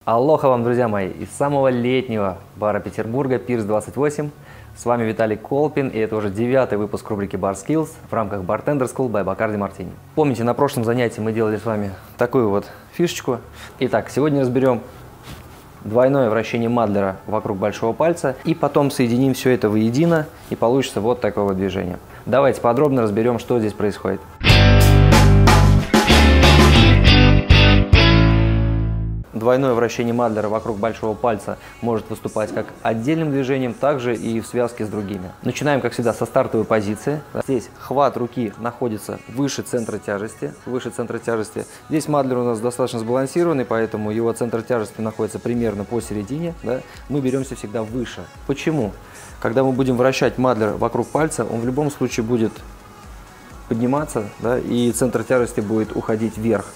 Алоха вам, друзья мои, из самого летнего бара Петербурга, Пирс 28. С вами Виталий Колпин, и это уже 9-й выпуск рубрики Bar Skills в рамках Bartender School by Bacardi Martini. Помните, на прошлом занятии мы делали с вами такую вот фишечку. Итак, сегодня разберем двойное вращение Мадлера вокруг большого пальца, и потом соединим все это воедино, и получится вот такое вот движение. Давайте подробно разберем, что здесь происходит. Двойное вращение Мадлера вокруг большого пальца может выступать как отдельным движением, также и в связке с другими. Начинаем, как всегда, со стартовой позиции. Здесь хват руки находится выше центра тяжести. Здесь Мадлер у нас достаточно сбалансированный, поэтому его центр тяжести находится примерно посередине. Да? Мы беремся всегда выше. Почему? Когда мы будем вращать Мадлер вокруг пальца, он в любом случае будет подниматься, да? И центр тяжести будет уходить вверх.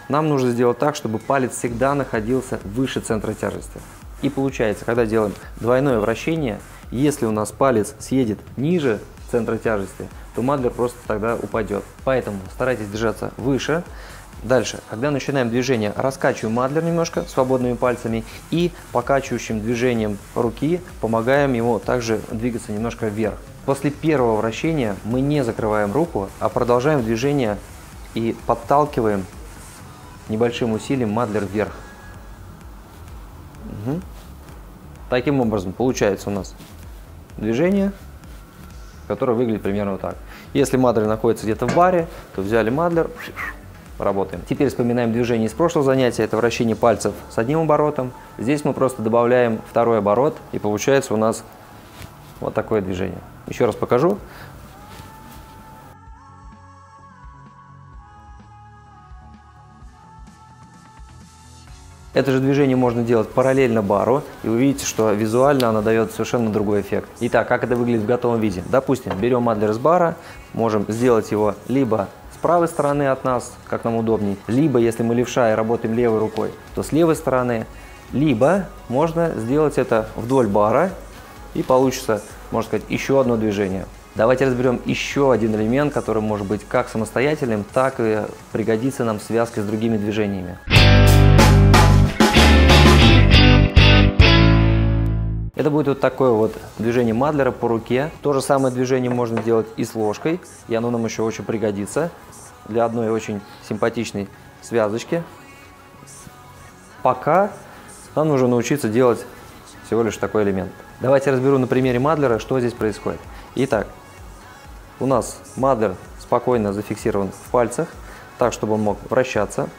Нам нужно сделать так, чтобы палец всегда находился выше центра тяжести. И получается, когда делаем двойное вращение, если у нас палец съедет ниже центра тяжести, то Мадлер просто тогда упадет. Поэтому старайтесь держаться выше. Дальше, когда начинаем движение, раскачиваем Мадлер немножко свободными пальцами и покачивающим движением руки помогаем ему также двигаться немножко вверх. После первого вращения мы не закрываем руку, а продолжаем движение и подталкиваем небольшим усилием Мадлер вверх. Таким образом получается у нас движение, которое выглядит примерно вот так. Если Мадлер находится где-то в баре, то взяли Мадлер, работаем. Теперь вспоминаем движение из прошлого занятия. Это вращение пальцев с одним оборотом. Здесь мы просто добавляем второй оборот, и получается у нас вот такое движение. Еще раз покажу. Это же движение можно делать параллельно бару, и вы видите, что визуально оно дает совершенно другой эффект. Итак, как это выглядит в готовом виде? Допустим, берем Мадлер с бара, можем сделать его либо с правой стороны от нас, как нам удобней, либо, если мы левша и работаем левой рукой, то с левой стороны, либо можно сделать это вдоль бара, и получится, можно сказать, еще одно движение. Давайте разберем еще один элемент, который может быть как самостоятельным, так и пригодится нам в связке с другими движениями. Это будет вот такое вот движение Мадлера по руке. То же самое движение можно делать и с ложкой, и оно нам еще очень пригодится для одной очень симпатичной связочки. Пока нам нужно научиться делать всего лишь такой элемент. Давайте разберу на примере Мадлера, что здесь происходит. Итак, у нас Мадлер спокойно зафиксирован в пальцах, так, чтобы он мог вращаться.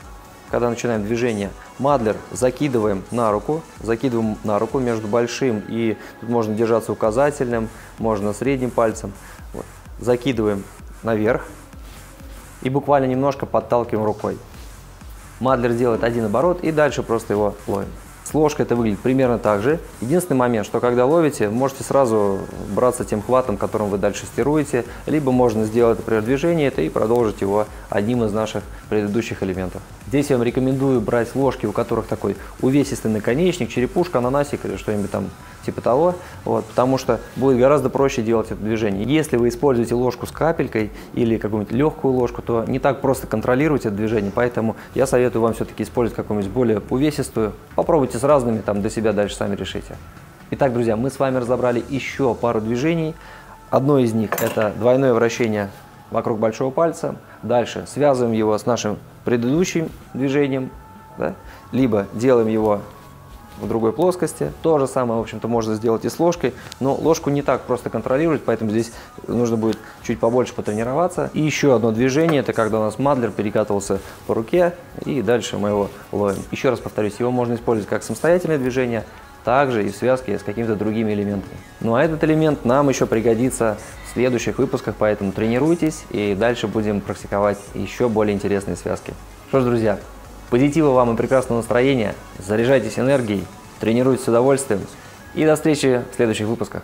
Когда начинаем движение, Мадлер закидываем на руку между большим и тут можно держаться указательным, можно средним пальцем. Вот. Закидываем наверх и буквально немножко подталкиваем рукой. Мадлер делает один оборот и дальше просто его ловим. С ложкой это выглядит примерно так же. Единственный момент, что когда ловите, можете сразу браться тем хватом, которым вы дальше стируете, либо можно сделать, например, движение и продолжить его одним из наших предыдущих элементов. Здесь я вам рекомендую брать ложки, у которых такой увесистый наконечник, черепушка, ананасик или что-нибудь там типа того, вот, потому что будет гораздо проще делать это движение. Если вы используете ложку с капелькой или какую-нибудь легкую ложку, то не так просто контролировать это движение, поэтому я советую вам все-таки использовать какую-нибудь более увесистую. Попробуйте с разными, там для себя дальше сами решите. Итак, друзья, мы с вами разобрали еще пару движений. Одно из них это двойное вращение вокруг большого пальца. Дальше связываем его с нашим предыдущим движением, да? Либо делаем его в другой плоскости. То же самое, в общем-то, можно сделать и с ложкой, но ложку не так просто контролировать, поэтому здесь нужно будет чуть побольше потренироваться. И еще одно движение, это когда у нас Мадлер перекатывался по руке, и дальше мы его ловим. Еще раз повторюсь, его можно использовать как самостоятельное движение, также и в связке с какими-то другими элементами. Ну а этот элемент нам еще пригодится в следующих выпусках, поэтому тренируйтесь, и дальше будем практиковать еще более интересные связки. Что ж, друзья, позитива вам и прекрасного настроения, заряжайтесь энергией, тренируйтесь с удовольствием и до встречи в следующих выпусках.